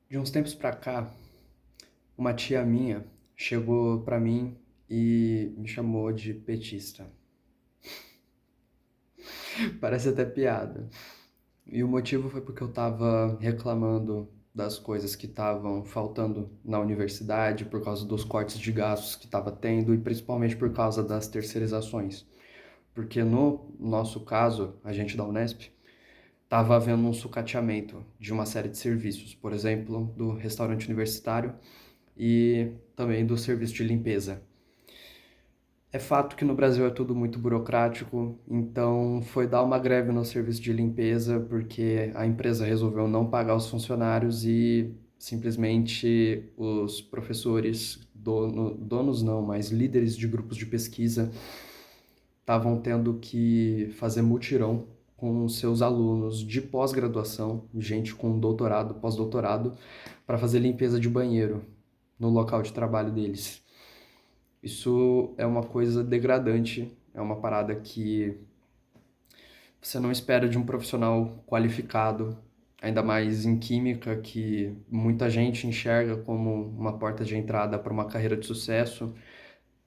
De uns tempos pra cá, uma tia minha chegou pra mim e me chamou de petista. Parece até piada. E o motivo foi porque eu tava reclamando das coisas que estavam faltando na universidade por causa dos cortes de gastos que estava tendo e principalmente por causa das terceirizações. Porque no nosso caso, a gente da Unesp, estava havendo um sucateamento de uma série de serviços, por exemplo, do restaurante universitário e também do serviço de limpeza. É fato que no Brasil é tudo muito burocrático, então foi dar uma greve no serviço de limpeza porque a empresa resolveu não pagar os funcionários e simplesmente os professores, donos não, mas líderes de grupos de pesquisa estavam tendo que fazer mutirão com seus alunos de pós-graduação, gente com doutorado, pós-doutorado, para fazer limpeza de banheiro no local de trabalho deles. Isso é uma coisa degradante, é uma parada que você não espera de um profissional qualificado, ainda mais em química, que muita gente enxerga como uma porta de entrada para uma carreira de sucesso,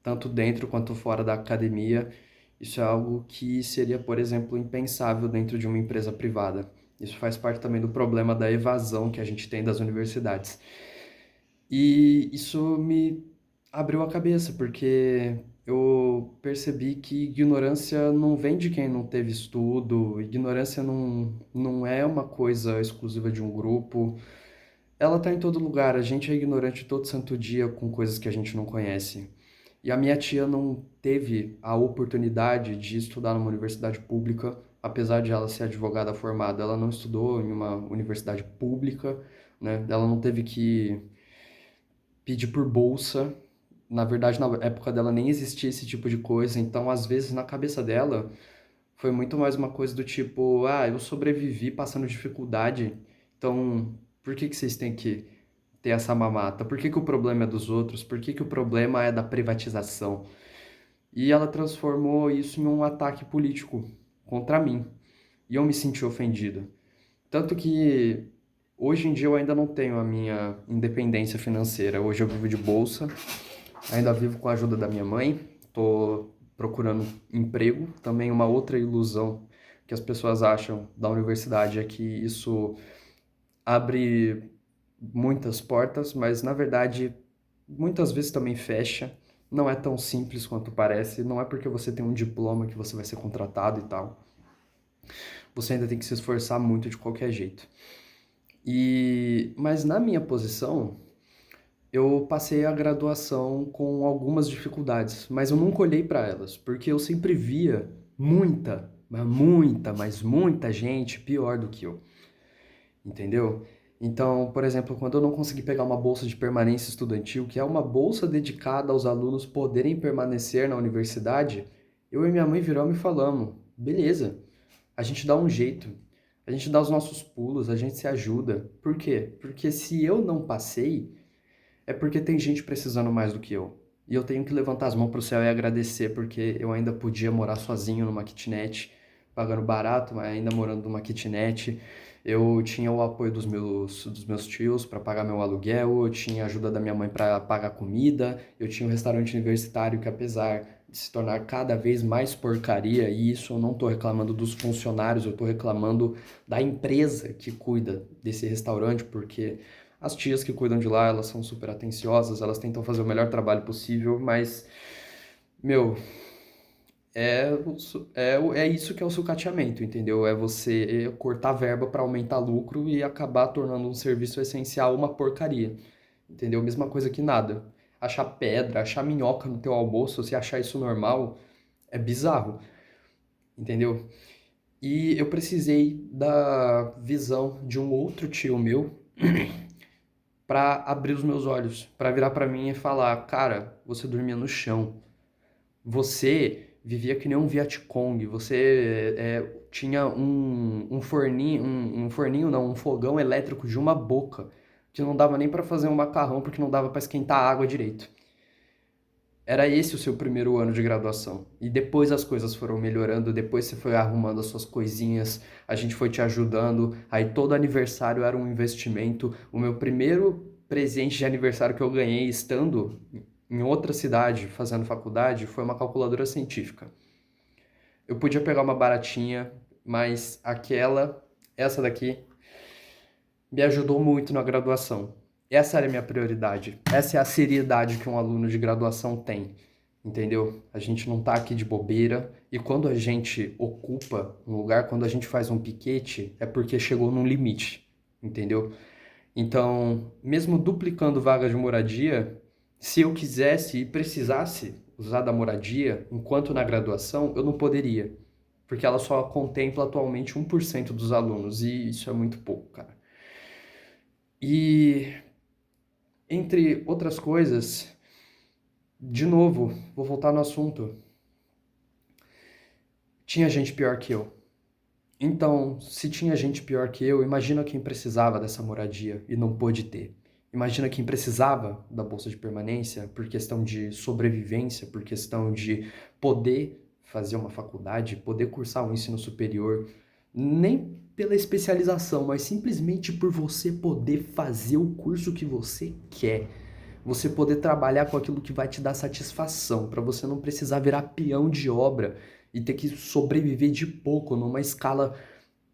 tanto dentro quanto fora da academia. Isso é algo que seria, por exemplo, impensável dentro de uma empresa privada. Isso faz parte também do problema da evasão que a gente tem das universidades. E isso me abriu a cabeça, porque eu percebi que ignorância não vem de quem não teve estudo, ignorância não é uma coisa exclusiva de um grupo, ela tá em todo lugar, a gente é ignorante todo santo dia com coisas que a gente não conhece. E a minha tia não teve a oportunidade de estudar numa universidade pública, apesar de ela ser advogada formada, ela não estudou em uma universidade pública, né? Ela não teve que pedir por bolsa. Na verdade, na época dela nem existia esse tipo de coisa, então às vezes na cabeça dela foi muito mais uma coisa do tipo, ah, eu sobrevivi passando dificuldade, então por que que vocês têm que ter essa mamata? Por que que o problema é dos outros? Por que que o problema é da privatização? E ela transformou isso em um ataque político contra mim. E eu me senti ofendido. Tanto que hoje em dia eu ainda não tenho a minha independência financeira. Hoje eu vivo de bolsa, ainda vivo com a ajuda da minha mãe, estou procurando emprego. Também uma outra ilusão que as pessoas acham da universidade é que isso abre muitas portas, mas na verdade muitas vezes também fecha. Não é tão simples quanto parece, não é porque você tem um diploma que você vai ser contratado e tal. Você ainda tem que se esforçar muito de qualquer jeito. Mas na minha posição, eu passei a graduação com algumas dificuldades, mas eu nunca olhei para elas, porque eu sempre via mas muita gente pior do que eu, entendeu? Então, por exemplo, quando eu não consegui pegar uma bolsa de permanência estudantil, que é uma bolsa dedicada aos alunos poderem permanecer na universidade, eu e minha mãe viramos e falamos: beleza, a gente dá um jeito, a gente dá os nossos pulos, a gente se ajuda. Por quê? Porque se eu não passei, é porque tem gente precisando mais do que eu. E eu tenho que levantar as mãos pro céu e agradecer, porque eu ainda podia morar sozinho numa kitnet, pagando barato, mas ainda morando numa kitnet. Eu tinha o apoio dos meus tios para pagar meu aluguel, eu tinha a ajuda da minha mãe para pagar comida, eu tinha um restaurante universitário que, apesar de se tornar cada vez mais porcaria, e isso eu não estou reclamando dos funcionários, eu estou reclamando da empresa que cuida desse restaurante, porque as tias que cuidam de lá, elas são super atenciosas, elas tentam fazer o melhor trabalho possível, mas, meu, é isso que é o sucateamento, entendeu? É você cortar verba para aumentar lucro e acabar tornando um serviço essencial uma porcaria, entendeu? Mesma coisa que nada. Achar pedra, achar minhoca no teu almoço, se achar isso normal, é bizarro, entendeu? E eu precisei da visão de um outro tio meu para abrir os meus olhos, para virar para mim e falar: cara, você dormia no chão, você vivia que nem um Vietcong, você tinha um forninho não, um fogão elétrico de uma boca, que não dava nem para fazer um macarrão porque não dava para esquentar a água direito. Era esse o seu primeiro ano de graduação. E depois as coisas foram melhorando, depois você foi arrumando as suas coisinhas, a gente foi te ajudando, aí todo aniversário era um investimento. O meu primeiro presente de aniversário que eu ganhei estando em outra cidade, fazendo faculdade, foi uma calculadora científica. Eu podia pegar uma baratinha, mas essa daqui, me ajudou muito na graduação. Essa era a minha prioridade. Essa é a seriedade que um aluno de graduação tem, entendeu? A gente não tá aqui de bobeira e quando a gente ocupa um lugar, quando a gente faz um piquete, é porque chegou num limite, entendeu? Então, mesmo duplicando vaga de moradia, se eu quisesse e precisasse usar da moradia enquanto na graduação, eu não poderia, porque ela só contempla atualmente 1% dos alunos e isso é muito pouco, cara. E entre outras coisas, de novo, vou voltar no assunto. Tinha gente pior que eu. Então, se tinha gente pior que eu, imagina quem precisava dessa moradia e não pôde ter. Imagina quem precisava da bolsa de permanência por questão de sobrevivência, por questão de poder fazer uma faculdade, poder cursar um ensino superior, nem pela especialização, mas simplesmente por você poder fazer o curso que você quer. Você poder trabalhar com aquilo que vai te dar satisfação, para você não precisar virar peão de obra e ter que sobreviver de pouco numa escala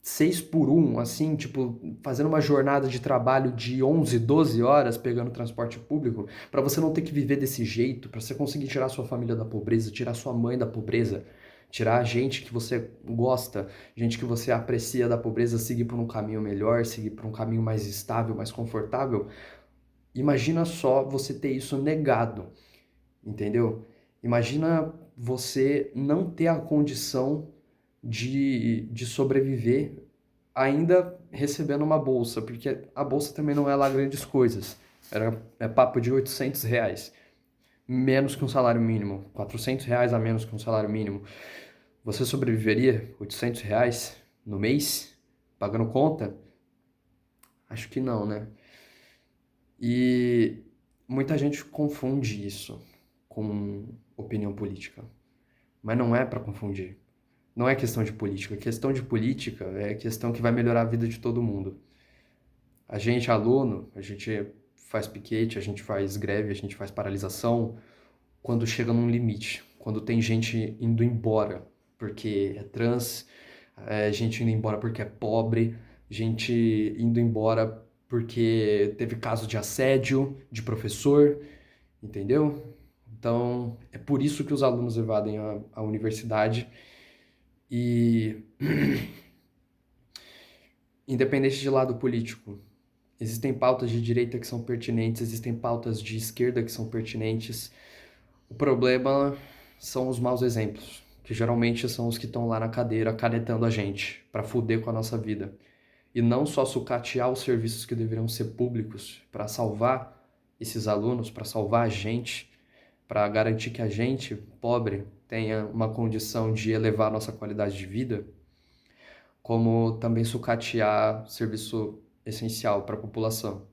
6 por 1, assim, tipo, fazendo uma jornada de trabalho de 11, 12 horas pegando transporte público, para você não ter que viver desse jeito, para você conseguir tirar sua família da pobreza, tirar sua mãe da pobreza, tirar gente que você gosta, gente que você aprecia da pobreza, seguir por um caminho melhor, seguir por um caminho mais estável, mais confortável. Imagina só você ter isso negado, entendeu? Imagina você não ter a condição de sobreviver ainda recebendo uma bolsa, porque a bolsa também não é lá grandes coisas. É papo de R$ 800, menos que um salário mínimo, R$ 400 a menos que um salário mínimo. Você sobreviveria R$ 800 no mês, pagando conta? Acho que não, né? E muita gente confunde isso com opinião política, mas não é para confundir. Não é questão de política. Questão de política é questão que vai melhorar a vida de todo mundo. A gente, aluno, a gente faz piquete, a gente faz greve, a gente faz paralisação quando chega num limite. Quando tem gente indo embora porque é trans, gente indo embora porque é pobre, gente indo embora porque teve caso de assédio de professor, entendeu? Então, é por isso que os alunos evadem a universidade e independente de lado político. Existem pautas de direita que são pertinentes, existem pautas de esquerda que são pertinentes. O problema são os maus exemplos, que geralmente são os que estão lá na cadeira canetando a gente para foder com a nossa vida. E não só sucatear os serviços que deveriam ser públicos para salvar esses alunos, para salvar a gente, para garantir que a gente, pobre, tenha uma condição de elevar a nossa qualidade de vida, como também sucatear serviço essencial para a população.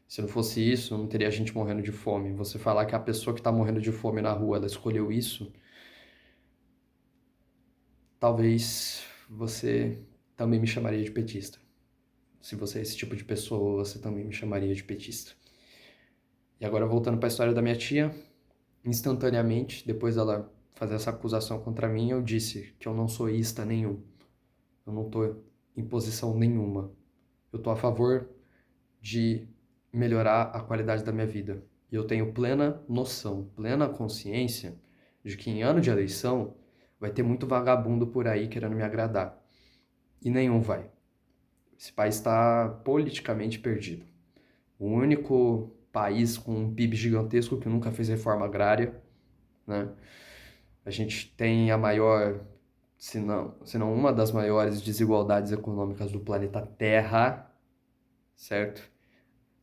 Se não fosse isso, não teria gente morrendo de fome. Você falar que a pessoa que está morrendo de fome na rua, ela escolheu isso, talvez você também me chamaria de petista. Se você é esse tipo de pessoa, você também me chamaria de petista. E agora voltando para a história da minha tia, instantaneamente, depois dela fazer essa acusação contra mim, eu disse que eu não sou ista nenhum. Eu não estou em posição nenhuma. Eu estou a favor de melhorar a qualidade da minha vida. E eu tenho plena noção, plena consciência de que em ano de eleição vai ter muito vagabundo por aí querendo me agradar. E nenhum vai. Esse país está politicamente perdido. O único país com um PIB gigantesco que nunca fez reforma agrária, né? A gente tem a maior, se não uma das maiores desigualdades econômicas do planeta Terra, certo?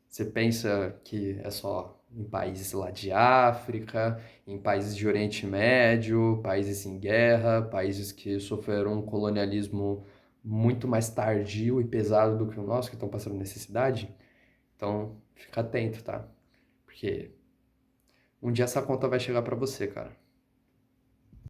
Você pensa que é só em países lá de África, em países de Oriente Médio, países em guerra, países que sofreram um colonialismo muito mais tardio e pesado do que o nosso, que estão passando necessidade? Então, fica atento, tá? Porque Um dia essa conta vai chegar pra você, cara.